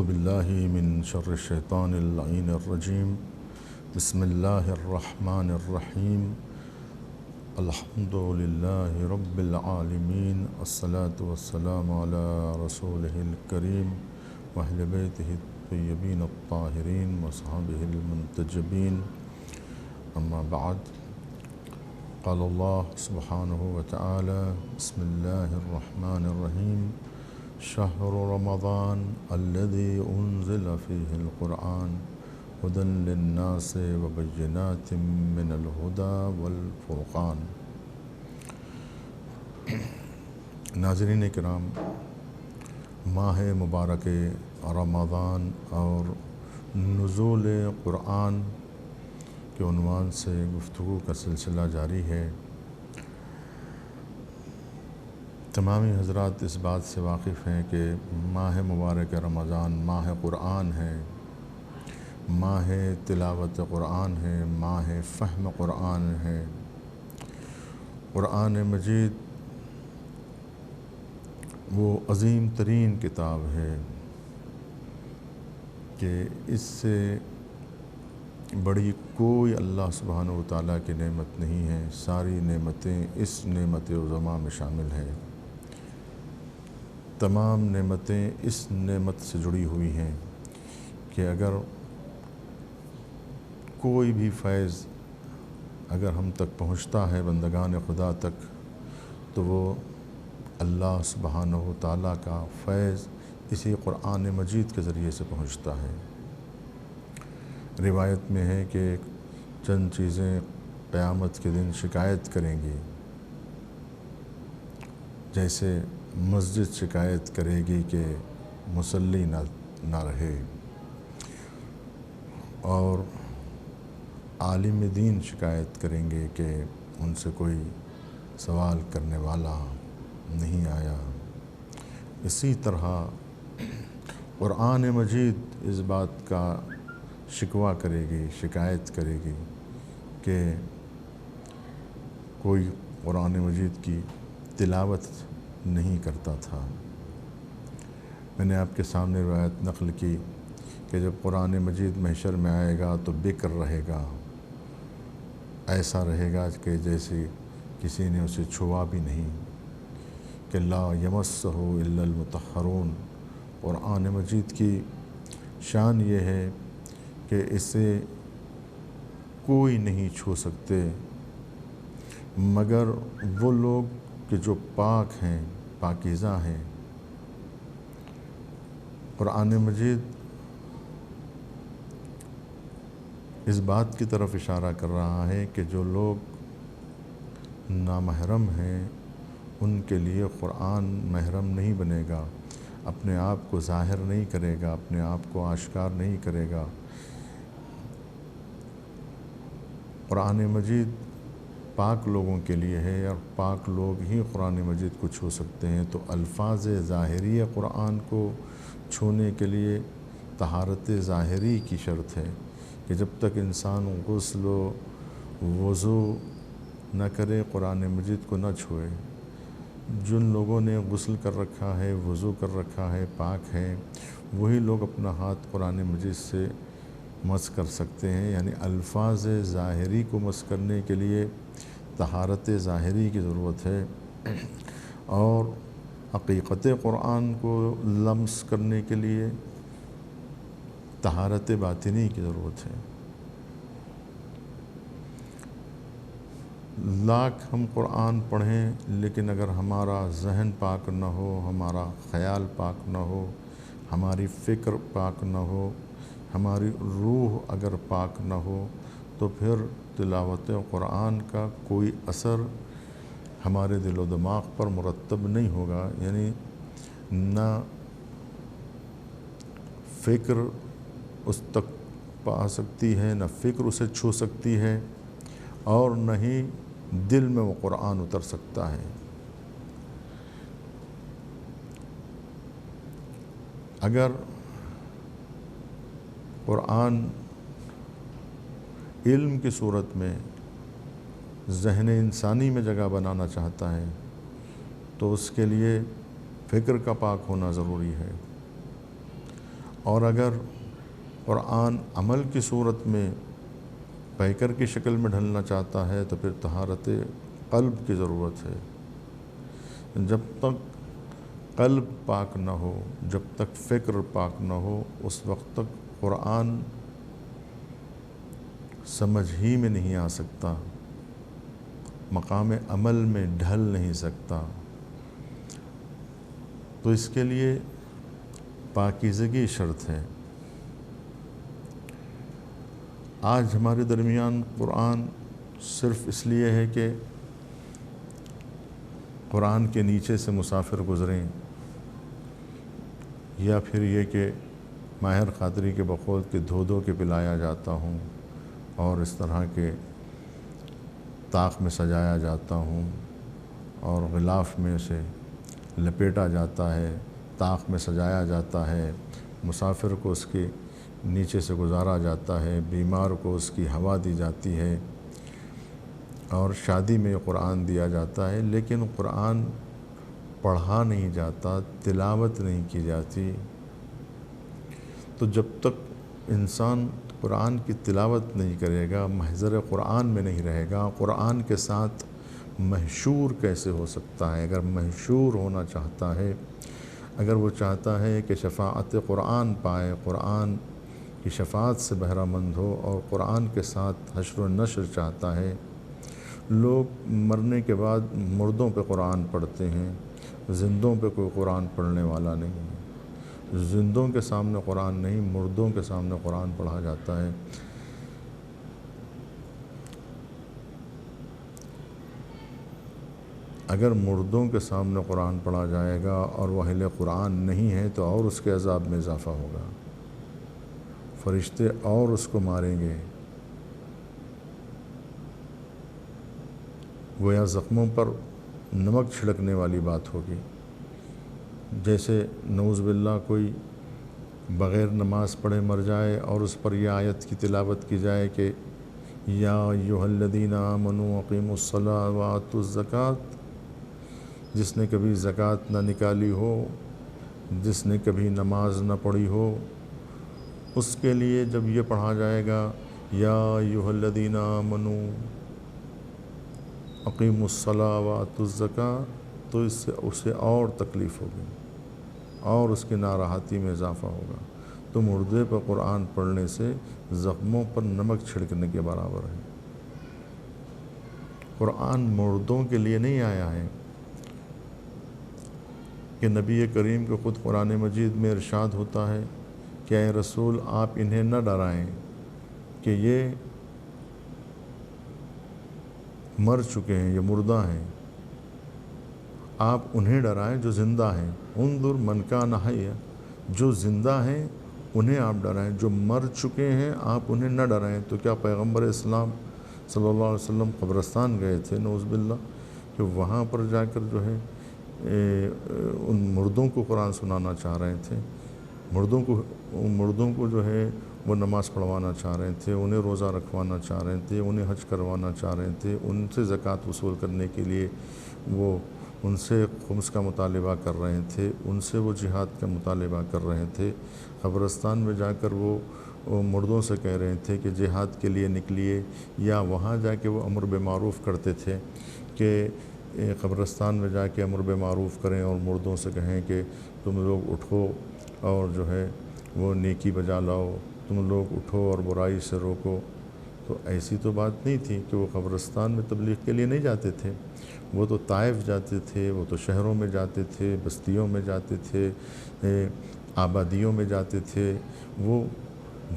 باللہ من شر الشیطان اللعین الرجیم بسم اللہ الرحمن الرحیم الحمد للہ رب العالمین الصلاة والسلام علی رسولہ الکریم واہل بیتہ الطیبین الطاہرین واصحابہ المنتجبین اما بعد قال اللہ سبحانہ وتعالی بسم اللہ الرحمن الرحیم شهر رمضان الذي أنزل فيه القرآن هدى للناس وبينات من الهدى والفرقان۔ ناظرین کرام، ماہ مبارک رمضان اور نزول قرآن کے عنوان سے گفتگو کا سلسلہ جاری ہے۔ تمامی حضرات اس بات سے واقف ہیں کہ ماہ مبارک رمضان ماہ قرآن ہے، ماہ تلاوت قرآن ہے، ماہ فہم قرآن ہے۔ قرآن مجید وہ عظیم ترین کتاب ہے کہ اس سے بڑی کوئی اللہ سبحانہ و تعالیٰ کی نعمت نہیں ہے۔ ساری نعمتیں اس نعمت عظمیٰ میں شامل ہیں۔ تمام نعمتیں اس نعمت سے جڑی ہوئی ہیں کہ اگر کوئی بھی فیض اگر ہم تک پہنچتا ہے بندگان خدا تک تو وہ اللہ سبحانہ و تعالیٰ کا فیض اسی قرآن مجید کے ذریعے سے پہنچتا ہے۔ روایت میں ہے کہ چند چیزیں قیامت کے دن شکایت کریں گی، جیسے مسجد شکایت کرے گی کہ مصلی نہ رہے، اور عالم دین شکایت کریں گے کہ ان سے کوئی سوال کرنے والا نہیں آیا۔ اسی طرح قرآن مجید اس بات کا شکوہ کرے گی، شکایت کرے گی کہ کوئی قرآن مجید کی تلاوت نہیں کرتا تھا۔ میں نے آپ کے سامنے روایت نقل کی کہ جب قرآن مجید محشر میں آئے گا تو بکر رہے گا، ایسا رہے گا کہ جیسے کسی نے اسے چھوا بھی نہیں، کہ لا یمسہ الا المطہرون۔ قرآن مجید کی شان یہ ہے کہ اسے کوئی نہیں چھو سکتے مگر وہ لوگ کہ جو پاک ہیں، پاکیزہ ہیں۔ قرآن مجید اس بات کی طرف اشارہ کر رہا ہے کہ جو لوگ نامحرم ہیں ان کے لیے قرآن محرم نہیں بنے گا، اپنے آپ کو ظاہر نہیں کرے گا، اپنے آپ کو آشکار نہیں کرے گا۔ قرآن مجید پاک لوگوں کے لیے ہے اور پاک لوگ ہی قرآن مجید کو چھو سکتے ہیں۔ تو الفاظ ظاہری قرآن کو چھونے کے لیے طہارت ظاہری کی شرط ہے کہ جب تک انسان غسل و وضو نہ کرے قرآن مجید کو نہ چھوئے۔ جن لوگوں نے غسل کر رکھا ہے، وضو کر رکھا ہے، پاک ہیں، وہی لوگ اپنا ہاتھ قرآن مجید سے مس کر سکتے ہیں۔ یعنی الفاظ ظاہری کو مس کرنے کے لیے طہارت ظاہری کی ضرورت ہے، اور حقیقت قرآن کو لمس کرنے کے لیے طہارت باطنی کی ضرورت ہے۔ لاکھ ہم قرآن پڑھیں لیکن اگر ہمارا ذہن پاک نہ ہو، ہمارا خیال پاک نہ ہو، ہماری فکر پاک نہ ہو، ہماری روح اگر پاک نہ ہو تو پھر تلاوت قرآن کا کوئی اثر ہمارے دل و دماغ پر مرتب نہیں ہوگا۔ یعنی نہ فکر اس تک پا سکتی ہے، نہ فکر اسے چھو سکتی ہے، اور نہ ہی دل میں وہ قرآن اتر سکتا ہے۔ اگر قرآن علم کی صورت میں ذہن انسانی میں جگہ بنانا چاہتا ہے تو اس کے لیے فکر کا پاک ہونا ضروری ہے، اور اگر قرآن عمل کی صورت میں پیکر کی شکل میں ڈھلنا چاہتا ہے تو پھر طہارت قلب کی ضرورت ہے۔ جب تک قلب پاک نہ ہو، جب تک فکر پاک نہ ہو، اس وقت تک قرآن سمجھ ہی میں نہیں آ سکتا، مقام عمل میں ڈھل نہیں سکتا۔ تو اس کے لیے پاکیزگی شرط ہے۔ آج ہمارے درمیان قرآن صرف اس لیے ہے کہ قرآن کے نیچے سے مسافر گزریں، یا پھر یہ کہ ماہر خاطری کے بقول کے دھو کے پلایا جاتا ہوں اور اس طرح کے طاق میں سجایا جاتا ہوں اور غلاف میں سے لپیٹا جاتا ہے، طاق میں سجایا جاتا ہے، مسافر کو اس کے نیچے سے گزارا جاتا ہے، بیمار کو اس کی ہوا دی جاتی ہے، اور شادی میں قرآن دیا جاتا ہے، لیکن قرآن پڑھا نہیں جاتا، تلاوت نہیں کی جاتی۔ تو جب تک انسان قرآن کی تلاوت نہیں کرے گا، محضر قرآن میں نہیں رہے گا، قرآن کے ساتھ محشور کیسے ہو سکتا ہے؟ اگر محشور ہونا چاہتا ہے، اگر وہ چاہتا ہے کہ شفاعت قرآن پائے، قرآن کی شفاعت سے بہرہ مند ہو، اور قرآن کے ساتھ حشر و نشر چاہتا ہے۔ لوگ مرنے کے بعد مردوں پہ قرآن پڑھتے ہیں، زندوں پہ کوئی قرآن پڑھنے والا نہیں ہے۔ زندوں کے سامنے قرآن نہیں، مردوں کے سامنے قرآن پڑھا جاتا ہے۔ اگر مردوں کے سامنے قرآن پڑھا جائے گا اور وہ اہل قرآن نہیں ہے تو اور اس کے عذاب میں اضافہ ہوگا، فرشتے اور اس کو ماریں گے، گویا زخموں پر نمک چھڑکنے والی بات ہوگی۔ جیسے نعوذ باللہ کوئی بغیر نماز پڑھے مر جائے اور اس پر یہ آیت کی تلاوت کی جائے کہ یا ایھا الذین آمنوا اقیموا الصلاۃ وآتوا الزکوٰۃ، جس نے کبھی زکوٰۃ نہ نکالی ہو، جس نے کبھی نماز نہ پڑھی ہو، اس کے لیے جب یہ پڑھا جائے گا یا ایھا الذین آمنوا اقیموا الصلاۃ وآتوا الزکوٰۃ، تو اس سے اسے اور تکلیف ہوگی اور اس کی ناراحتی میں اضافہ ہوگا۔ تو مردے پر قرآن پڑھنے سے زخموں پر نمک چھڑکنے کے برابر ہے۔ قرآن مردوں کے لیے نہیں آیا ہے کہ نبی کریم کو خود قرآن مجید میں ارشاد ہوتا ہے کہ اے رسول آپ انہیں نہ ڈرائیں کہ یہ مر چکے ہیں، یہ مردہ ہیں، آپ انہیں ڈرائیں جو زندہ ہیں۔ انظر من کان حیا، جو زندہ ہیں انہیں آپ ڈرائیں، جو مر چکے ہیں آپ انہیں نہ ڈرائیں۔ تو کیا پیغمبر اسلام صلی اللہ علیہ وسلم قبرستان گئے تھے نعوذ باللہ کہ وہاں پر جا کر جو ہے ان مردوں کو قرآن سنانا چاہ رہے تھے، مردوں کو جو ہے وہ نماز پڑھوانا چاہ رہے تھے، انہیں روزہ رکھوانا چاہ رہے تھے، انہیں حج کروانا چاہ رہے تھے، ان سے زکوٰۃ وصول کرنے کے لیے وہ ان سے خمس کا مطالبہ کر رہے تھے، ان سے وہ جہاد کا مطالبہ کر رہے تھے۔ قبرستان میں جا کر وہ مردوں سے کہہ رہے تھے کہ جہاد کے لیے نکلیے، یا وہاں جا کے وہ امر بالمعروف کرتے تھے کہ قبرستان میں جا کے امر بالمعروف کریں اور مردوں سے کہیں کہ تم لوگ اٹھو اور جو ہے وہ نیکی بجا لاؤ، تم لوگ اٹھو اور برائی سے روکو۔ تو ایسی تو بات نہیں تھی کہ وہ قبرستان میں تبلیغ کے لیے نہیں جاتے تھے، وہ تو طائف جاتے تھے، وہ تو شہروں میں جاتے تھے، بستیوں میں جاتے تھے، آبادیوں میں جاتے تھے، وہ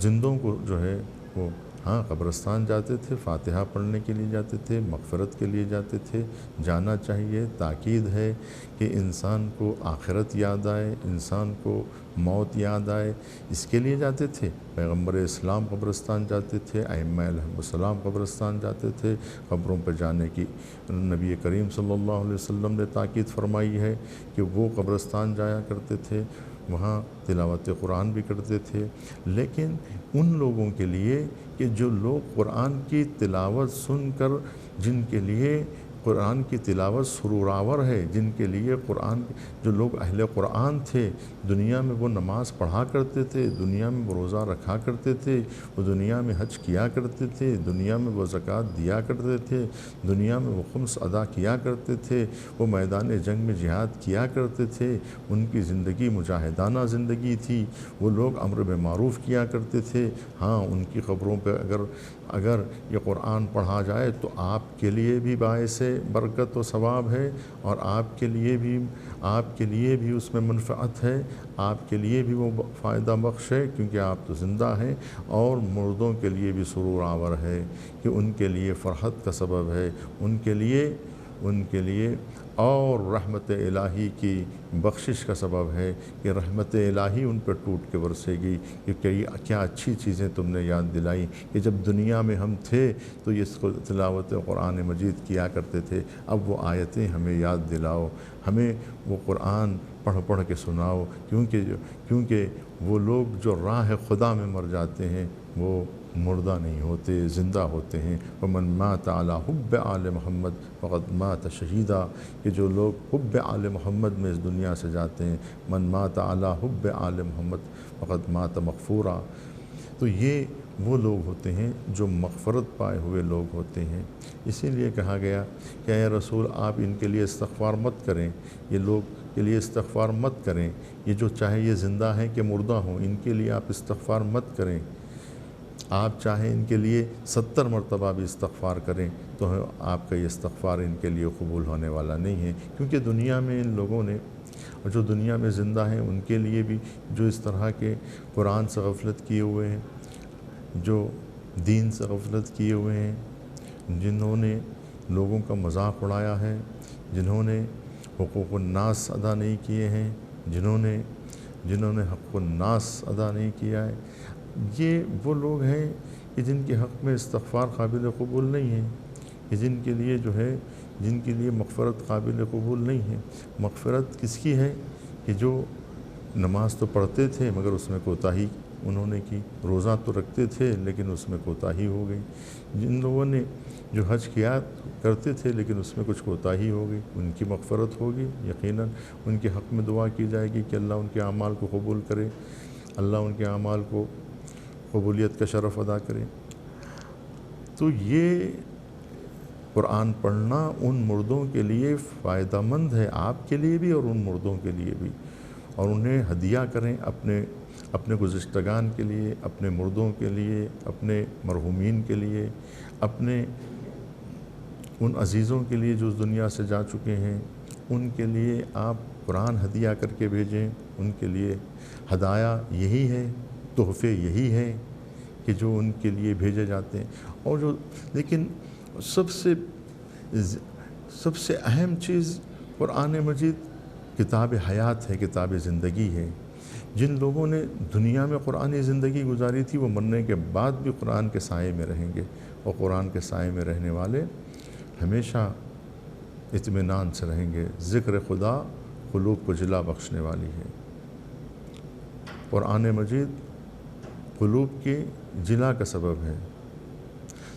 زندوں کو جو ہے وہ ہاں قبرستان جاتے تھے، فاتحہ پڑھنے کے لیے جاتے تھے، مغفرت کے لیے جاتے تھے۔ جانا چاہیے، تاکید ہے کہ انسان کو آخرت یاد آئے، انسان کو موت یاد آئے، اس کے لیے جاتے تھے۔ پیغمبر اسلام قبرستان جاتے تھے، ائمہ علیہم السلام قبرستان جاتے تھے۔ قبروں پہ جانے کی نبی کریم صلی اللہ علیہ وسلم نے تاکید فرمائی ہے کہ وہ قبرستان جایا کرتے تھے، وہاں تلاوت قرآن بھی کرتے تھے۔ لیکن ان لوگوں کے لیے کہ جو لوگ قرآن کی تلاوت سن کر جن کے لیے قرآن کی تلاوت سرور ہے، جن کے لیے قرآن، جو لوگ اہل قرآن تھے، دنیا میں وہ نماز پڑھا کرتے تھے، دنیا میں وہ روزہ رکھا کرتے تھے، وہ دنیا میں حج کیا کرتے تھے، دنیا میں وہ زکوٰۃ دیا کرتے تھے، دنیا میں وہ خمس ادا کیا کرتے تھے، وہ میدان جنگ میں جہاد کیا کرتے تھے، ان کی زندگی مجاہدانہ زندگی تھی، وہ لوگ امر بالمعروف کیا کرتے تھے۔ ہاں، ان کی قبروں پہ اگر یہ قرآن پڑھا جائے تو آپ کے لیے بھی باعث برکت و ثواب ہے، اور آپ کے لیے بھی اس میں منفعت ہے، آپ کے لیے بھی وہ فائدہ بخش ہے، کیونکہ آپ تو زندہ ہیں، اور مردوں کے لیے بھی سرور آور ہے کہ ان کے لیے فرحت کا سبب ہے، ان کے لیے اور رحمت الہی کی بخشش کا سبب ہے کہ رحمت الہی ان پر ٹوٹ کے برسے گی کہ کیا اچھی چیزیں تم نے یاد دلائی کہ جب دنیا میں ہم تھے تو یہ تلاوت قرآن مجید کیا کرتے تھے، اب وہ آیتیں ہمیں یاد دلاؤ، ہمیں وہ قرآن پڑھ کے سناؤ، کیونکہ وہ لوگ جو راہ خدا میں مر جاتے ہیں وہ مردہ نہیں ہوتے، زندہ ہوتے ہیں۔ ومن مات علی حب آل محمد فقد مات شہیدا، کہ جو لوگ حب آل محمد میں اس دنیا سے جاتے ہیں، من مات علی حب آل محمد فقد مات مغفورا، تو یہ وہ لوگ ہوتے ہیں جو مغفرت پائے ہوئے لوگ ہوتے ہیں۔ اسی لیے کہا گیا کہ اے رسول، آپ ان کے لیے استغفار مت کریں، یہ لوگ کے لیے استغفار مت کریں، یہ جو چاہے یہ زندہ ہیں کہ مردہ ہوں، ان کے لیے آپ استغفار مت کریں۔ آپ چاہیں ان کے لیے 70 مرتبہ بھی استغفار کریں تو آپ کا یہ استغفار ان کے لیے قبول ہونے والا نہیں ہے، کیونکہ دنیا میں ان لوگوں نے، اور جو دنیا میں زندہ ہیں ان کے لیے بھی، جو اس طرح کے قرآن سے غفلت کیے ہوئے ہیں، جو دین سے غفلت کیے ہوئے ہیں، جنہوں نے لوگوں کا مذاق اڑایا ہے، جنہوں نے حقوق الناس ادا نہیں کیے ہیں، جنہوں نے حق الناس ادا نہیں کیا ہے، یہ وہ لوگ ہیں کہ جن کے حق میں استغفار قابل قبول نہیں ہے، کہ جن کے لیے مغفرت قابل قبول نہیں ہے۔ مغفرت کس کی ہے؟ کہ جو نماز تو پڑھتے تھے مگر اس میں کوتاہی انہوں نے کی، روزہ تو رکھتے تھے لیکن اس میں کوتاہی ہو گئی، جن لوگوں نے جو حج کیا کرتے تھے لیکن اس میں کچھ کوتاہی ہو گئی، ان کی مغفرت ہوگی، یقیناً ان کے حق میں دعا کی جائے گی کہ اللہ ان کے اعمال کو قبول کرے، اللہ ان کے اعمال کو قبولیت کا شرف ادا کرے۔ تو یہ قرآن پڑھنا ان مردوں کے لیے فائدہ مند ہے، آپ کے لیے بھی اور ان مردوں کے لیے بھی، اور انہیں ہدیہ کریں اپنے گزشتگان کے لیے، اپنے مردوں کے لیے، اپنے مرحومین کے لیے، اپنے ان عزیزوں کے لیے جو اس دنیا سے جا چکے ہیں، ان کے لیے آپ قرآن ہدیہ کر کے بھیجیں۔ ان کے لیے ہدایہ یہی ہے، تحفے یہی ہیں کہ جو ان کے لیے بھیجے جاتے ہیں، اور لیکن سب سے اہم چیز قرآن مجید کتاب حیات ہے، کتاب زندگی ہے۔ جن لوگوں نے دنیا میں قرآنی زندگی گزاری تھی وہ مرنے کے بعد بھی قرآن کے سائے میں رہیں گے، اور قرآن کے سائے میں رہنے والے ہمیشہ اطمینان سے رہیں گے۔ ذکر خدا قلوب کو جلا بخشنے والی ہے۔ قرآن مجید قلوب کی جلا کا سبب ہے۔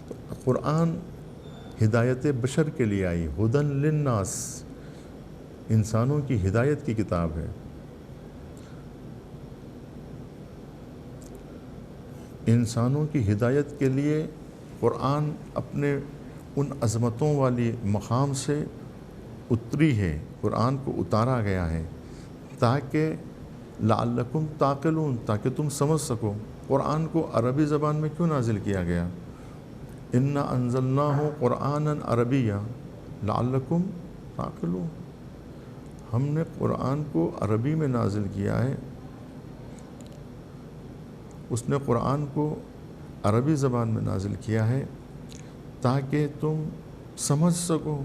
تو قرآن ہدایت بشر کے لیے آئی، ہدن للناس، انسانوں کی ہدایت کی کتاب ہے۔ انسانوں کی ہدایت کے لیے قرآن اپنے ان عظمتوں والی مقام سے اتری ہے، قرآن کو اتارا گیا ہے تاکہ لعلکم تعقلون، تاکہ تم سمجھ سکو۔ قرآن کو عربی زبان میں کیوں نازل کیا گیا؟ انا انزلناہ قرآنا عربیا لعلکم تعقلون، ہم نے قرآن کو عربی میں نازل کیا ہے، اس نے قرآن کو عربی زبان میں نازل کیا ہے تاکہ تم سمجھ سکو۔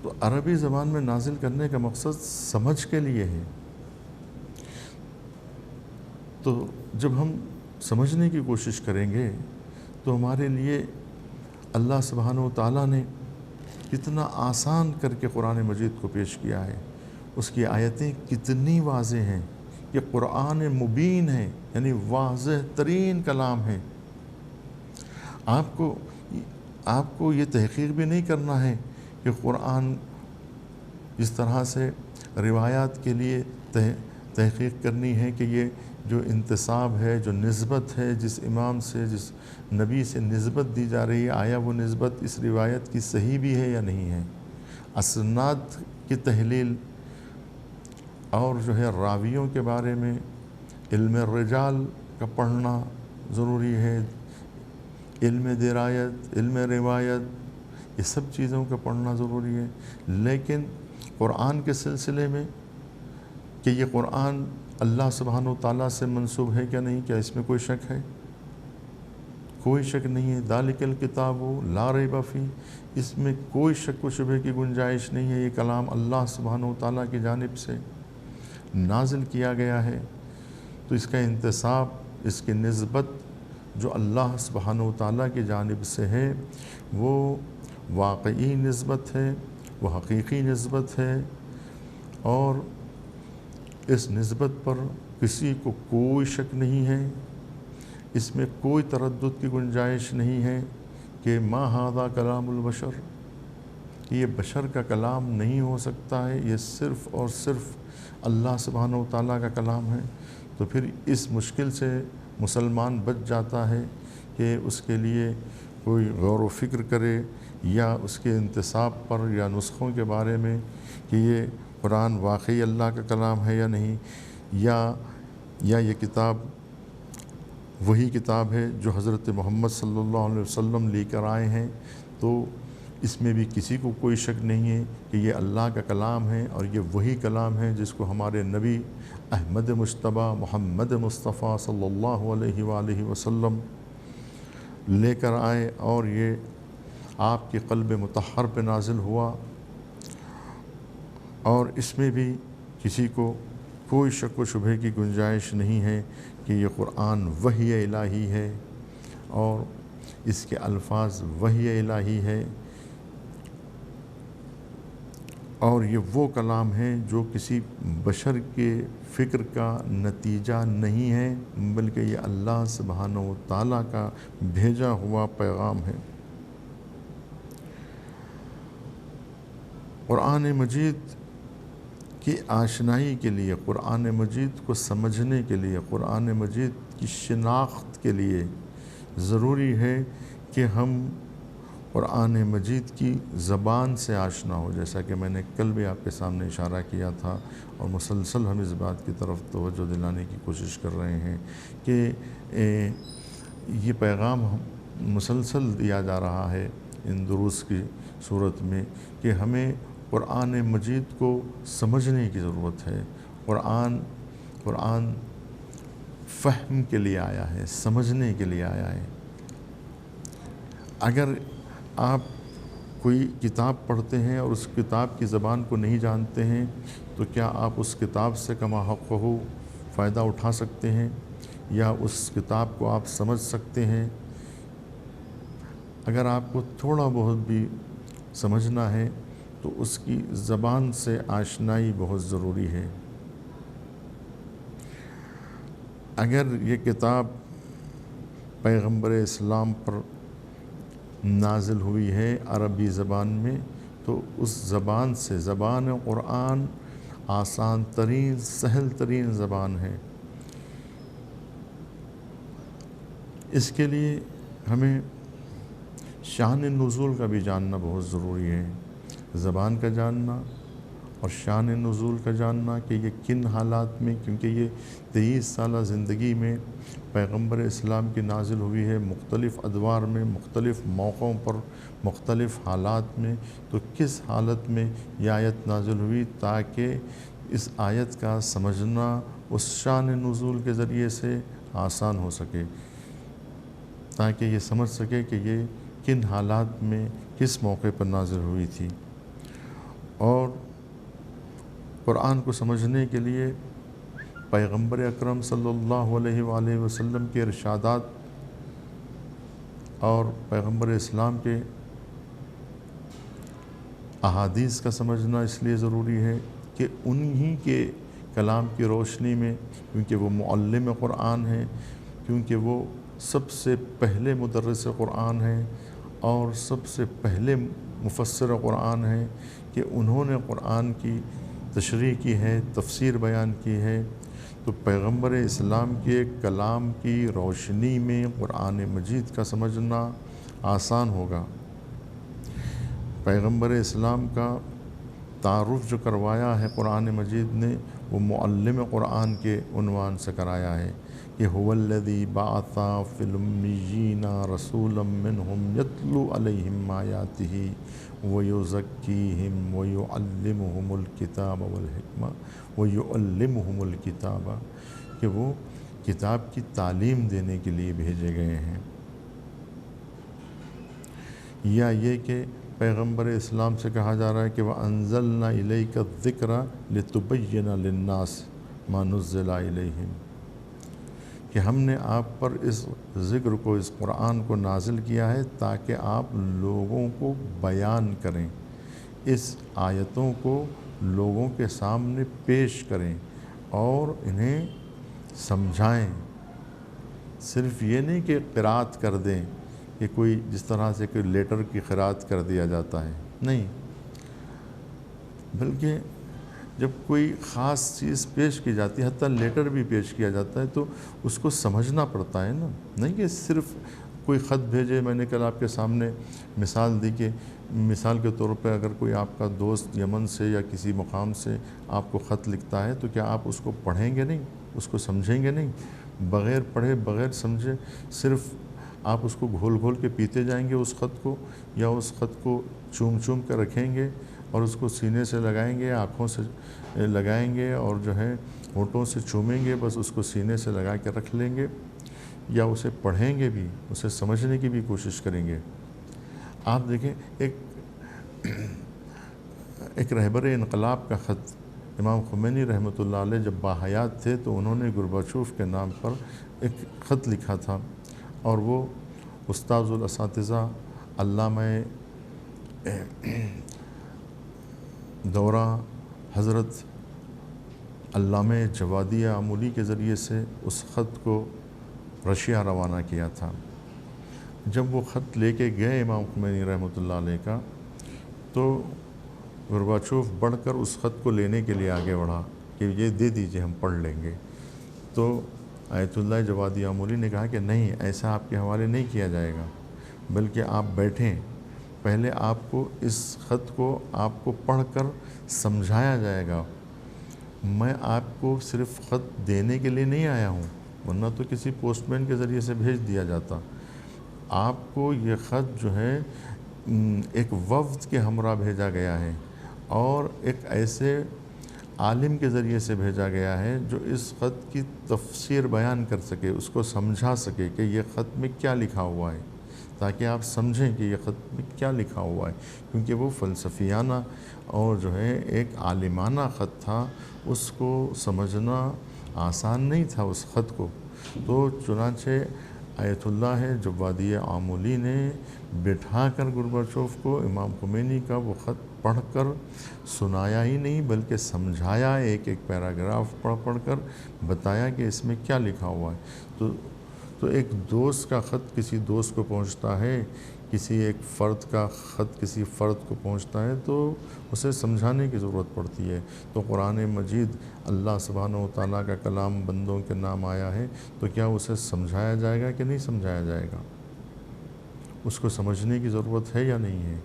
تو عربی زبان میں نازل کرنے کا مقصد سمجھ کے لیے ہے۔ تو جب ہم سمجھنے کی کوشش کریں گے تو ہمارے لیے اللہ سبحانہ و تعالیٰ نے کتنا آسان کر کے قرآن مجید کو پیش کیا ہے، اس کی آیتیں کتنی واضح ہیں، یہ قرآن مبین ہے، یعنی واضح ترین کلام ہے۔ آپ کو آپ کو یہ تحقیق بھی نہیں کرنا ہے کہ قرآن اس طرح سے روایات کے لیے تحقیق کرنی ہے کہ یہ جو انتساب ہے، جو نسبت ہے، جس امام سے، جس نبی سے نسبت دی جا رہی ہے، آیا وہ نسبت اس روایت کی صحیح بھی ہے یا نہیں ہے۔ اسناد کی تحلیل اور جو ہے راویوں کے بارے میں علم الرجال کا پڑھنا ضروری ہے، علم درایت، علم روایت، یہ سب چیزوں کا پڑھنا ضروری ہے۔ لیکن قرآن کے سلسلے میں کہ یہ قرآن اللہ سبحانہ و تعالیٰ سے منسوب ہے کیا نہیں، کیا اس میں کوئی شک ہے؟ کوئی شک نہیں ہے۔ ذالک الکتاب لا ریب فیہ، اس میں کوئی شک و شبہ کی گنجائش نہیں ہے۔ یہ کلام اللہ سبحانہ و تعالیٰ کی جانب سے نازل کیا گیا ہے، تو اس کا انتساب، اس کی نسبت جو اللہ سبحانہ و تعالیٰ کی جانب سے ہے وہ واقعی نسبت ہے، وہ حقیقی نسبت ہے، اور اس نسبت پر کسی کو کوئی شک نہیں ہے، اس میں کوئی تردد کی گنجائش نہیں ہے کہ ما ھذا کلام البشر، یہ بشر کا کلام نہیں ہو سکتا ہے، یہ صرف اور صرف اللہ سبحانہ و تعالیٰ کا کلام ہے۔ تو پھر اس مشکل سے مسلمان بچ جاتا ہے کہ اس کے لیے کوئی غور و فکر کرے، یا اس کے انتساب پر یا نسخوں کے بارے میں کہ یہ قرآن واقعی اللہ کا کلام ہے یا نہیں، یا یہ کتاب وہی کتاب ہے جو حضرت محمد صلی اللہ علیہ وسلم لے کر آئے ہیں، تو اس میں بھی کسی کو کوئی شک نہیں ہے کہ یہ اللہ کا کلام ہے، اور یہ وہی کلام ہے جس کو ہمارے نبی احمد مجتبیٰ محمد مصطفیٰ صلی اللہ علیہ وآلہ وسلم لے کر آئے، اور یہ آپ کے قلب مطہر پہ نازل ہوا، اور اس میں بھی کسی کو کوئی شک و شبہ کی گنجائش نہیں ہے کہ یہ قرآن وحی الہی ہے، اور اس کے الفاظ وحی الہی ہے، اور یہ وہ کلام ہے جو کسی بشر کے فکر کا نتیجہ نہیں ہے، بلکہ یہ اللہ سبحانہ و تعالیٰ کا بھیجا ہوا پیغام ہے۔ قرآن مجید کی آشنائی کے لیے، قرآن مجید کو سمجھنے کے لیے، قرآن مجید کی شناخت کے لیے ضروری ہے کہ ہم قرآن مجید کی زبان سے آشنا ہو، جیسا کہ میں نے کل بھی آپ کے سامنے اشارہ کیا تھا، اور مسلسل ہم اس بات کی طرف توجہ دلانے کی کوشش کر رہے ہیں کہ یہ پیغام مسلسل دیا جا رہا ہے ان دروس کی صورت میں کہ ہمیں قرآن مجید کو سمجھنے کی ضرورت ہے۔ قرآن فہم کے لیے آیا ہے، سمجھنے کے لیے آیا ہے۔ اگر آپ کوئی کتاب پڑھتے ہیں اور اس کتاب کی زبان کو نہیں جانتے ہیں، تو کیا آپ اس کتاب سے کما حق ہو فائدہ اٹھا سکتے ہیں، یا اس کتاب کو آپ سمجھ سکتے ہیں؟ اگر آپ کو تھوڑا بہت بھی سمجھنا ہے تو اس کی زبان سے آشنائی بہت ضروری ہے۔ اگر یہ کتاب پیغمبر اسلام پر نازل ہوئی ہے عربی زبان میں، تو اس زبان سے، زبان قرآن آسان ترین، سہل ترین زبان ہے۔ اس کے لیے ہمیں شان نزول کا بھی جاننا بہت ضروری ہے، زبان کا جاننا اور شان نزول کا جاننا کہ یہ کن حالات میں، کیونکہ یہ 23 سالہ زندگی میں پیغمبر اسلام کی نازل ہوئی ہے، مختلف ادوار میں، مختلف موقعوں پر، مختلف حالات میں، تو کس حالت میں یہ آیت نازل ہوئی تاکہ اس آیت کا سمجھنا اس شان نزول کے ذریعے سے آسان ہو سکے، تاکہ یہ سمجھ سکے کہ یہ کن حالات میں، کس موقع پر نازل ہوئی تھی۔ اور قرآن کو سمجھنے کے لیے پیغمبر اکرم صلی اللہ علیہ وآلہ وسلم کے ارشادات اور پیغمبر اسلام کے احادیث کا سمجھنا اس لیے ضروری ہے کہ انہی کے کلام کی روشنی میں، کیونکہ وہ معلم قرآن ہیں، کیونکہ وہ سب سے پہلے مدرس قرآن ہیں، اور سب سے پہلے مفسر قرآن ہیں کہ انہوں نے قرآن کی تشریح کی ہے، تفسیر بیان کی ہے، تو پیغمبر اسلام کے کلام کی روشنی میں قرآن مجید کا سمجھنا آسان ہوگا۔ پیغمبر اسلام کا تعارف جو کروایا ہے قرآن مجید نے، وہ معلم قرآن کے عنوان سے کرایا ہے کہ هو الذی بعث فی الامیین رسولا منہم یتلو علیہم آیاتہ ویزکیہم ویعلمہم الکتاب والحکمہ ویعلمہم الکتاب، کہ وہ کتاب کی تعلیم دینے کے لیے بھیجے گئے ہیں، یا یہ کہ پیغمبر اسلام سے کہا جا رہا ہے کہ وَأَنزَلْنَا إِلَيْكَ الذِّكْرَ لِتُبَيِّنَ لِلنَّاسِ مَا نُزِّلَ إِلَيْهِمْ، کہ ہم نے آپ پر اس ذکر کو، اس قرآن کو نازل کیا ہے تاکہ آپ لوگوں کو بیان کریں، اس آیتوں کو لوگوں کے سامنے پیش کریں اور انہیں سمجھائیں۔ صرف یہ نہیں کہ قرأت کر دیں، کہ کوئی جس طرح سے کوئی لیٹر کی قرأت کر دیا جاتا ہے، نہیں، بلکہ جب کوئی خاص چیز پیش کی جاتی ہے، حتیٰ لیٹر بھی پیش کیا جاتا ہے، تو اس کو سمجھنا پڑتا ہے نا، نہیں کہ صرف کوئی خط بھیجے۔ میں نے کل آپ کے سامنے مثال دی کہ مثال کے طور پہ اگر کوئی آپ کا دوست یمن سے یا کسی مقام سے آپ کو خط لکھتا ہے، تو کیا آپ اس کو پڑھیں گے نہیں، اس کو سمجھیں گے نہیں؟ بغیر پڑھے بغیر سمجھے صرف آپ اس کو گھول گھول کے پیتے جائیں گے اس خط کو، یا اس خط کو چوم چوم کر رکھیں گے اور اس کو سینے سے لگائیں گے، آنکھوں سے لگائیں گے اور جو ہے ہونٹوں سے چومیں گے، بس اس کو سینے سے لگا کے رکھ لیں گے، یا اسے پڑھیں گے بھی، اسے سمجھنے کی بھی کوشش کریں گے؟ آپ دیکھیں ایک رہبر انقلاب کا خط امام خمینی رحمۃ اللہ علیہ جب باحیات تھے تو انہوں نے گورباچوف کے نام پر ایک خط لکھا تھا، اور وہ استاذ الاساتذہ علامہ دورہ حضرت علامہ جوادی آمولی کے ذریعے سے اس خط کو رشیا روانہ کیا تھا۔ جب وہ خط لے کے گئے امام خمینی رحمۃ اللہ علیہ کا، تو گورباچوف بڑھ کر اس خط کو لینے کے لیے آگے بڑھا کہ یہ دے دیجئے، ہم پڑھ لیں گے۔ تو آیت اللہ جوادی آمولی نے کہا کہ نہیں، ایسا آپ کے حوالے نہیں کیا جائے گا، بلکہ آپ بیٹھیں، پہلے آپ کو اس خط کو آپ کو پڑھ کر سمجھایا جائے گا۔ میں آپ کو صرف خط دینے کے لیے نہیں آیا ہوں، ورنہ تو کسی پوسٹ مین کے ذریعے سے بھیج دیا جاتا۔ آپ کو یہ خط جو ہے ایک وفد کے ہمراہ بھیجا گیا ہے، اور ایک ایسے عالم کے ذریعے سے بھیجا گیا ہے جو اس خط کی تفسیر بیان کر سکے، اس کو سمجھا سکے کہ یہ خط میں کیا لکھا ہوا ہے، تاکہ آپ سمجھیں کہ یہ خط میں کیا لکھا ہوا ہے، کیونکہ وہ فلسفیانہ اور جو ہے ایک عالمانہ خط تھا، اس کو سمجھنا آسان نہیں تھا اس خط کو۔ تو چنانچہ آیت اللہ جوادی آمولی نے بٹھا کر گورباچوف کو امام خمینی کا وہ خط پڑھ کر سنایا ہی نہیں بلکہ سمجھایا، ایک ایک پیراگراف پڑھ پڑھ کر بتایا کہ اس میں کیا لکھا ہوا ہے۔ تو ایک دوست کا خط کسی دوست کو پہنچتا ہے، کسی ایک فرد کا خط کسی فرد کو پہنچتا ہے، تو اسے سمجھانے کی ضرورت پڑتی ہے۔ تو قرآن مجید اللہ سبحانہ و تعالیٰ کا کلام بندوں کے نام آیا ہے، تو کیا اسے سمجھایا جائے گا کہ نہیں سمجھایا جائے گا؟ اس کو سمجھنے کی ضرورت ہے یا نہیں ہے؟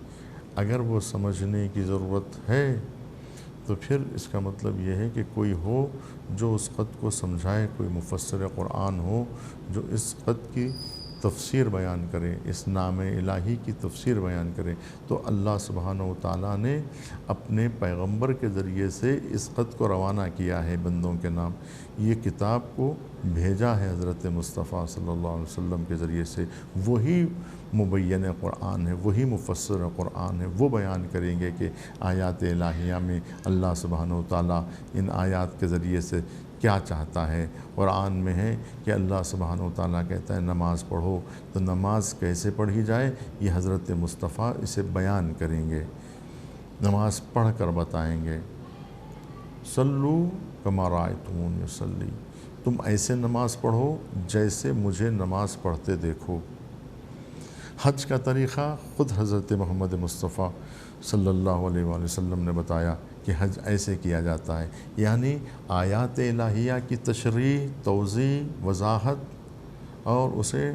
اگر وہ سمجھنے کی ضرورت ہے تو پھر اس کا مطلب یہ ہے کہ کوئی ہو جو اس خط کو سمجھائے، کوئی مفسر قرآن ہو جو اس خط کی تفسیر بیان کرے، اس نام الہی کی تفسیر بیان کرے۔ تو اللہ سبحانہ و تعالیٰ نے اپنے پیغمبر کے ذریعے سے اس خط کو روانہ کیا ہے بندوں کے نام، یہ کتاب کو بھیجا ہے حضرت مصطفیٰ صلی اللہ علیہ وسلم کے ذریعے سے۔ وہی مبین قرآن ہے، وہی مفسر قرآن ہے، وہ بیان کریں گے کہ آیات الہیہ میں اللہ سبحانہ و تعالیٰ ان آیات کے ذریعے سے کیا چاہتا ہے۔ قرآن میں ہے کہ اللہ سبحانہ و تعالیٰ کہتا ہے نماز پڑھو، تو نماز کیسے پڑھی جائے یہ حضرت مصطفیٰ اسے بیان کریں گے، نماز پڑھ کر بتائیں گے۔ صلو کما رأیتمونی اصلی، تم ایسے نماز پڑھو جیسے مجھے نماز پڑھتے دیکھو۔ حج کا طریقہ خود حضرت محمد مصطفیٰ صلی اللہ علیہ وآلہ وسلم نے بتایا کہ حج ایسے کیا جاتا ہے، یعنی آیات الہیہ کی تشریح، توضیح، وضاحت اور اسے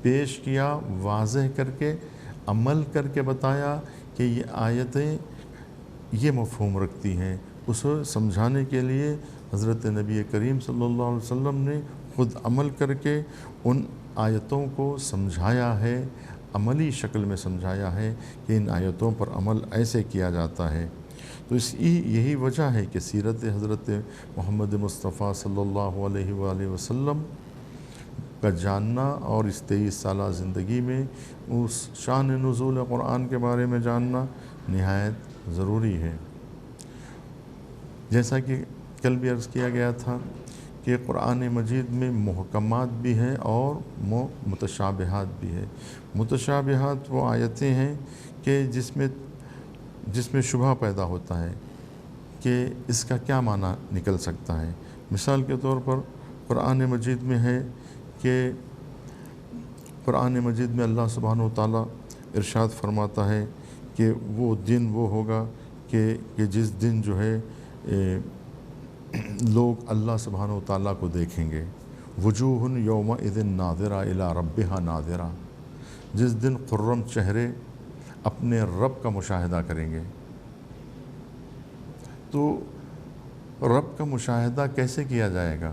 پیش کیا، واضح کر کے عمل کر کے بتایا کہ یہ آیتیں یہ مفہوم رکھتی ہیں۔ اسے سمجھانے کے لیے حضرت نبی کریم صلی اللہ علیہ وسلم نے خود عمل کر کے ان آیتوں کو سمجھایا ہے، عملی شکل میں سمجھایا ہے کہ ان آیتوں پر عمل ایسے کیا جاتا ہے۔ تو یہی وجہ ہے کہ سیرت حضرت محمد مصطفیٰ صلی اللہ علیہ وآلہ وسلم کا جاننا اور اس 23 سالہ زندگی میں اس شان نزول قرآن کے بارے میں جاننا نہایت ضروری ہے۔ جیسا کہ کل بھی عرض کیا گیا تھا کہ قرآن مجید میں محکمات بھی ہیں اور متشابہات بھی ہے۔ متشابہات وہ آیتیں ہیں کہ جس میں شبہ پیدا ہوتا ہے کہ اس کا کیا معنی نکل سکتا ہے۔ مثال کے طور پر قرآن مجید میں ہے کہ قرآن مجید میں اللہ سبحانہ و تعالیٰ ارشاد فرماتا ہے کہ وہ دن وہ ہوگا کہ جس دن جو ہے لوگ اللہ سبحانہ و تعالیٰ کو دیکھیں گے۔ وجوہ یومئذ ناظرہ الی ربہا ناظرہ، جس دن خرم چہرے اپنے رب کا مشاہدہ کریں گے۔ تو رب کا مشاہدہ کیسے کیا جائے گا؟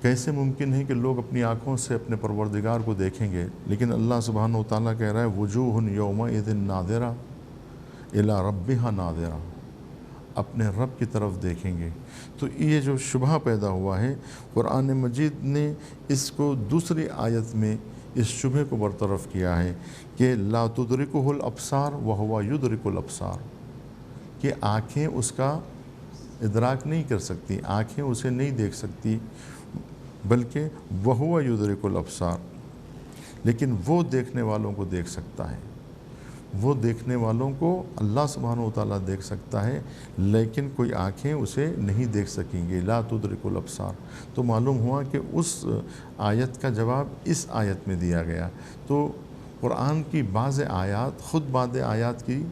کیسے ممکن ہے کہ لوگ اپنی آنکھوں سے اپنے پروردگار کو دیکھیں گے؟ لیکن اللہ سبحانہ و تعالیٰ کہہ رہا ہے وجوہ یومئذ ناظرہ الی ربہا ناظرہ، اپنے رب کی طرف دیکھیں گے۔ تو یہ جو شبہ پیدا ہوا ہے، قرآن مجید نے اس کو دوسری آیت میں اس شبہ کو برطرف کیا ہے کہ لا تدرکہ الابصار وہو یدرک الابصار، کہ آنکھیں اس کا ادراک نہیں کر سکتی، آنکھیں اسے نہیں دیکھ سکتی، بلکہ وہو یدرک الابصار، لیکن وہ دیکھنے والوں کو دیکھ سکتا ہے۔ وہ دیکھنے والوں کو اللہ سبحانہ و تعالیٰ دیکھ سکتا ہے، لیکن کوئی آنکھیں اسے نہیں دیکھ سکیں گے۔ لا تدرک الابصار، تو معلوم ہوا کہ اس آیت کا جواب اس آیت میں دیا گیا۔ تو قرآن کی بعض آیات خود بعض آیات کی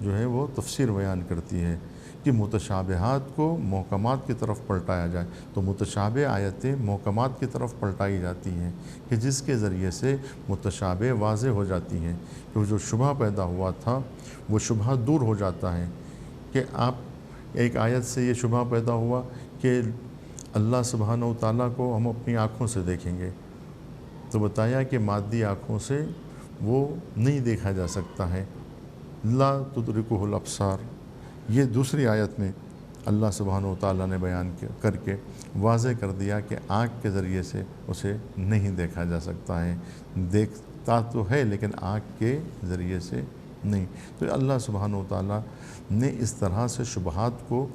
جو ہے وہ تفسیر بیان کرتی ہے کہ متشابہات کو محکمات کی طرف پلٹایا جائے۔ تو متشابہ آیتیں محکمات کی طرف پلٹائی جاتی ہیں کہ جس کے ذریعے سے متشابہ واضح ہو جاتی ہیں، کہ جو شبہ پیدا ہوا تھا وہ شبہ دور ہو جاتا ہے۔ کہ آپ ایک آیت سے یہ شبہ پیدا ہوا کہ اللہ سبحانہ و تعالیٰ کو ہم اپنی آنکھوں سے دیکھیں گے، تو بتایا کہ مادی آنکھوں سے وہ نہیں دیکھا جا سکتا ہے۔ لا تدرکہ الابصار، یہ دوسری آیت میں اللہ سبحانہ و تعالیٰ نے بیان کر کے واضح کر دیا کہ آنکھ کے ذریعے سے اسے نہیں دیکھا جا سکتا ہے، دیکھتا تو ہے لیکن آنکھ کے ذریعے سے نہیں۔ تو اللہ سبحانہ و تعالیٰ نے اس طرح سے شبہات کو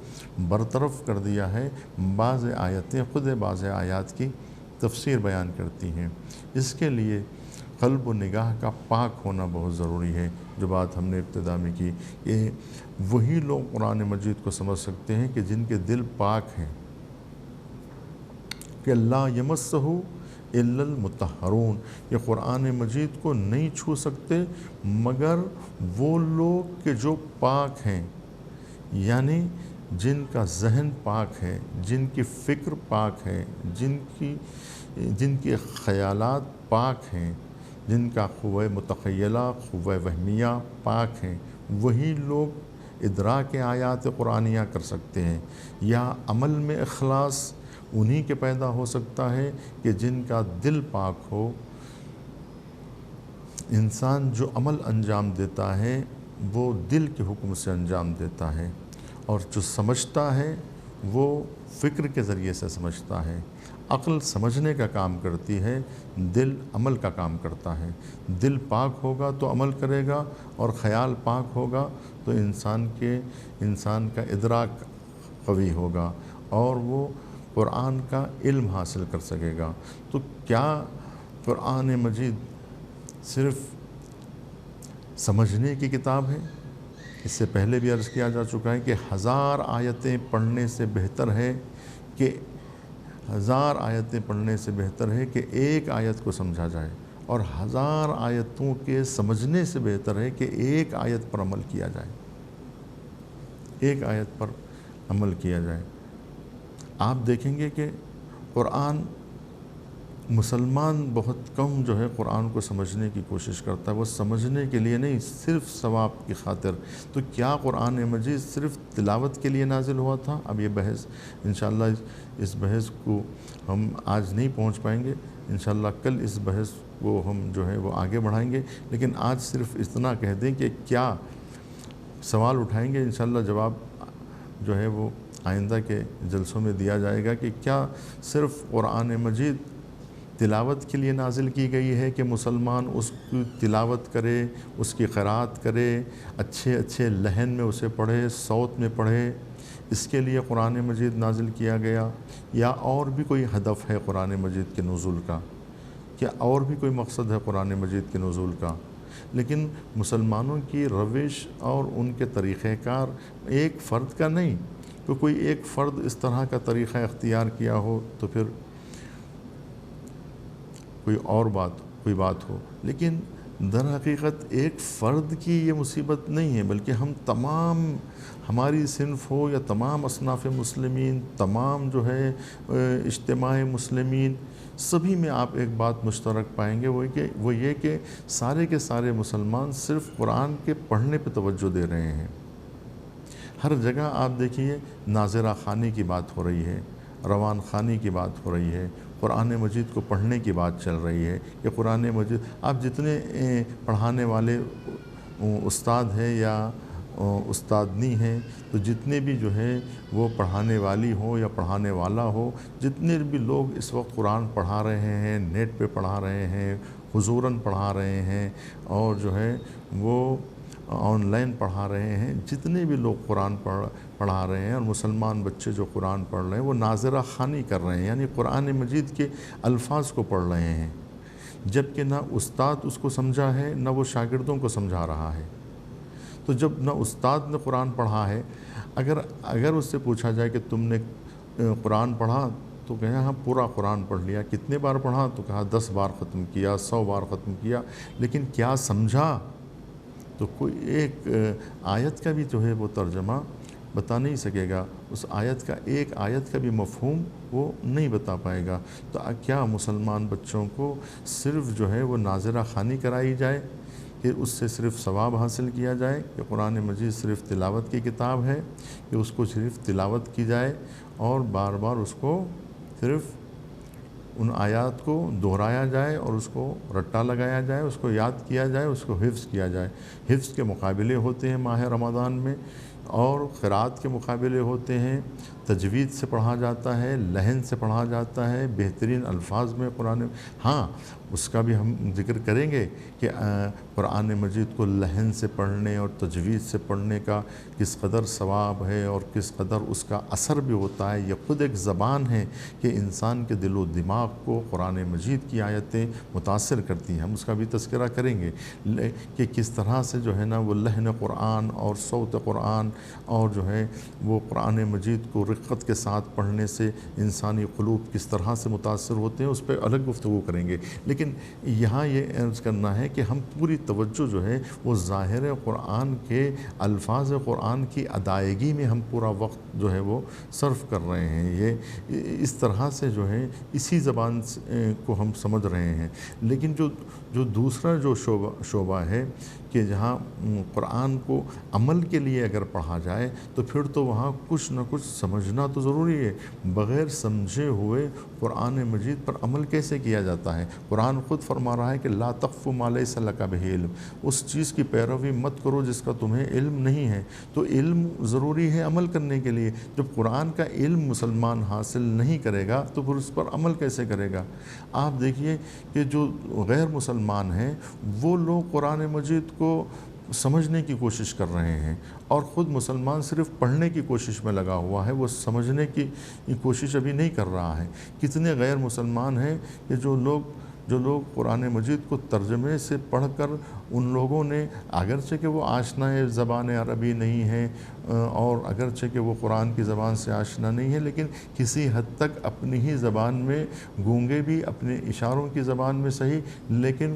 برطرف کر دیا ہے۔ بعض آیتیں خود بعض آیات کی تفسیر بیان کرتی ہیں۔ اس کے لیے قلب و نگاہ کا پاک ہونا بہت ضروری ہے۔ جو بات ہم نے ابتدا میں کی کہ وہی لوگ قرآن مجید کو سمجھ سکتے ہیں کہ جن کے دل پاک ہیں، کہ لا یمسہ الا المطہرون، یہ قرآن مجید کو نہیں چھو سکتے مگر وہ لوگ کہ جو پاک ہیں، یعنی جن کا ذہن پاک ہے، جن کی فکر پاک ہے، جن کے خیالات پاک ہیں، جن کا قوہ متخیلہ قوہ وہمیہ پاک ہیں، وہی لوگ ادراک آیات قرآنیہ کر سکتے ہیں۔ یا عمل میں اخلاص انہی کے پیدا ہو سکتا ہے کہ جن کا دل پاک ہو۔ انسان جو عمل انجام دیتا ہے وہ دل کے حکم سے انجام دیتا ہے، اور جو سمجھتا ہے وہ فکر کے ذریعے سے سمجھتا ہے۔ عقل سمجھنے کا کام کرتی ہے، دل عمل کا کام کرتا ہے۔ دل پاک ہوگا تو عمل کرے گا، اور خیال پاک ہوگا تو انسان کا ادراک قوی ہوگا اور وہ قرآن کا علم حاصل کر سکے گا۔ تو کیا قرآن مجید صرف سمجھنے کی کتاب ہے؟ اس سے پہلے بھی عرض کیا جا چکا ہے کہ 1000 آیتیں پڑھنے سے بہتر ہے کہ 1000 آیتیں پڑھنے سے بہتر ہے کہ ایک آیت کو سمجھا جائے۔ اور 1000 آیتوں کے سمجھنے سے بہتر ہے کہ ایک آیت پر عمل کیا جائے، ایک آیت پر عمل کیا جائے۔ آپ دیکھیں گے کہ قرآن، مسلمان بہت کم جو ہے قرآن کو سمجھنے کی کوشش کرتا ہے، وہ سمجھنے کے لیے نہیں، صرف ثواب کی خاطر۔ تو کیا قرآن مجید صرف تلاوت کے لیے نازل ہوا تھا؟ اب یہ بحث انشاءاللہ، اس بحث کو ہم آج نہیں پہنچ پائیں گے، انشاءاللہ کل اس بحث کو ہم جو ہے وہ آگے بڑھائیں گے، لیکن آج صرف اتنا کہہ دیں کہ کیا سوال اٹھائیں گے، انشاءاللہ جواب جو ہے وہ آئندہ کے جلسوں میں دیا جائے گا کہ کیا صرف قرآن مجید تلاوت کے لیے نازل کی گئی ہے کہ مسلمان اس کی تلاوت کرے، اس کی قرأت کرے، اچھے اچھے لحن میں اسے پڑھے، صوت میں پڑھے، اس کے لیے قرآن مجید نازل کیا گیا، یا اور بھی کوئی ہدف ہے قرآن مجید کے نزول کا؟ کیا اور بھی کوئی مقصد ہے قرآن مجید کے نزول کا؟ لیکن مسلمانوں کی روش اور ان کے طریقہ کار ایک فرد کا نہیں، تو کوئی ایک فرد اس طرح کا طریقہ اختیار کیا ہو تو پھر کوئی بات ہو، لیکن در حقیقت ایک فرد کی یہ مصیبت نہیں ہے، بلکہ ہم تمام، ہماری صنف ہو یا تمام اصناف مسلمین، تمام جو ہے اجتماع مسلمین، سبھی میں آپ ایک بات مشترک پائیں گے، وہ یہ کہ سارے کے سارے مسلمان صرف قرآن کے پڑھنے پہ توجہ دے رہے ہیں۔ ہر جگہ آپ دیکھیے ناظرہ خوانی کی بات ہو رہی ہے، روان خوانی کی بات ہو رہی ہے، قرآن مجید کو پڑھنے کی بات چل رہی ہے کہ قرآن مجید، آپ جتنے پڑھانے والے استاد ہیں یا استادنی ہیں، تو جتنے بھی جو ہے وہ پڑھانے والی ہو یا پڑھانے والا ہو، جتنے بھی لوگ اس وقت قرآن پڑھا رہے ہیں، نیٹ پہ پڑھا رہے ہیں، حضوراً پڑھا رہے ہیں، اور جو ہے وہ آن لائن پڑھا رہے ہیں، جتنے بھی لوگ قرآن پڑھا رہے ہیں، اور مسلمان بچے جو قرآن پڑھ رہے ہیں، وہ ناظرہ خوانی کر رہے ہیں، یعنی قرآن مجید کے الفاظ کو پڑھ رہے ہیں، جبکہ نہ استاد اس کو سمجھا ہے، نہ وہ شاگردوں کو سمجھا رہا ہے۔ تو جب نہ استاد نے قرآن پڑھا ہے، اگر اس سے پوچھا جائے کہ تم نے قرآن پڑھا، تو کہا ہاں پورا قرآن پڑھ لیا۔ کتنے بار پڑھا؟ تو کہا 10 بار ختم کیا، 100 بار ختم کیا، لیکن کیا سمجھا؟ تو کوئی ایک آیت کا بھی جو ہے وہ ترجمہ بتا نہیں سکے گا، اس ایک آیت کا بھی مفہوم وہ نہیں بتا پائے گا۔ تو کیا مسلمان بچوں کو صرف جو ہے وہ ناظرہ خوانی کرائی جائے کہ اس سے صرف ثواب حاصل کیا جائے کہ قرآن مجید صرف تلاوت کی کتاب ہے، کہ اس کو صرف تلاوت کی جائے اور بار بار اس کو صرف ان آیات کو دہرایا جائے اور اس کو رٹا لگایا جائے، اس کو یاد کیا جائے، اس کو حفظ کیا جائے؟ حفظ کے مقابلے ہوتے ہیں ماہ رمضان میں، اور قرأت کے مقابلے ہوتے ہیں، تجوید سے پڑھا جاتا ہے، لحن سے پڑھا جاتا ہے، بہترین الفاظ میں قرآن، ہاں اس کا بھی ہم ذکر کریں گے کہ قرآن مجید کو لحن سے پڑھنے اور تجوید سے پڑھنے کا کس قدر ثواب ہے اور کس قدر اس کا اثر بھی ہوتا ہے۔ یہ خود ایک زبان ہے کہ انسان کے دل و دماغ کو قرآن مجید کی آیتیں متاثر کرتی ہیں، ہم اس کا بھی تذکرہ کریں گے کہ کس طرح سے جو ہے نا وہ لحن قرآن اور صوت قرآن اور جو ہے وہ قرآن مجید کو رقت کے ساتھ پڑھنے سے انسانی قلوب کس طرح سے متاثر ہوتے ہیں، اس پہ الگ گفتگو کریں گے۔ لیکن یہاں یہ عرض کرنا ہے کہ ہم پوری توجہ جو ہے وہ ظاہر قرآن کے الفاظ قرآن کی ادائیگی میں ہم پورا وقت جو ہے وہ صرف کر رہے ہیں، یہ اس طرح سے جو ہے اسی زبان کو ہم سمجھ رہے ہیں۔ لیکن جو دوسرا جو شعبہ ہے کہ جہاں قرآن کو عمل کے لیے اگر پڑھا جائے تو پھر تو وہاں کچھ نہ کچھ سمجھنا تو ضروری ہے۔ بغیر سمجھے ہوئے قرآن مجید پر عمل کیسے کیا جاتا ہے؟ قرآن خود فرما رہا ہے کہ لا تقف ما لیس لک بہ علم، اس چیز کی پیروی مت کرو جس کا تمہیں علم نہیں ہے۔ تو علم ضروری ہے عمل کرنے کے لیے۔ جب قرآن کا علم مسلمان حاصل نہیں کرے گا تو پھر اس پر عمل کیسے کرے گا؟ آپ دیکھیے کہ جو غیر مسلمان ہیں وہ لوگ قرآن مجید کو سمجھنے کی کوشش کر رہے ہیں، اور خود مسلمان صرف پڑھنے کی کوشش میں لگا ہوا ہے، وہ سمجھنے کی کوشش ابھی نہیں کر رہا ہے۔ کتنے غیر مسلمان ہیں کہ جو لوگ جو لوگ قرآن مجید کو ترجمے سے پڑھ کر ان لوگوں نے، اگرچہ کہ وہ آشنا زبان عربی نہیں ہے اور اگرچہ کہ وہ قرآن کی زبان سے آشنا نہیں ہے، لیکن کسی حد تک اپنی ہی زبان میں، گونگے بھی اپنے اشاروں کی زبان میں صحیح، لیکن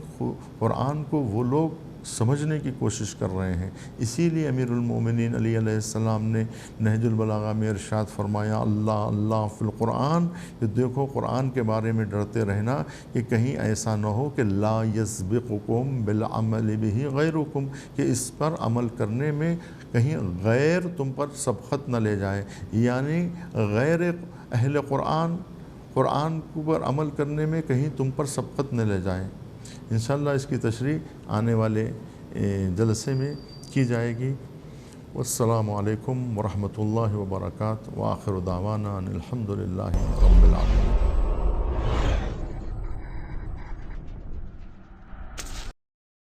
قرآن کو وہ لوگ سمجھنے کی کوشش کر رہے ہیں۔ اسی لیے امیر المومنین علی علیہ السلام نے نہج البلاغہ میں ارشاد فرمایا، اللہ اللہ فی القرآن، کہ دیکھو قرآن کے بارے میں ڈرتے رہنا کہ کہیں ایسا نہ ہو کہ لا یسبقکم بالعمل بہ غیرکم، کہ اس پر عمل کرنے میں کہیں غیر تم پر سبقت نہ لے جائے، یعنی غیر اہل قرآن پر عمل کرنے میں کہیں تم پر سبقت نہ لے جائے۔ انشاءاللہ اس کی تشریح آنے والے جلسے میں کی جائے گی۔ والسلام علیکم ورحمۃ اللہ وبرکاتہ، وآخر دعوانا ان الحمد للہ رب العالمین۔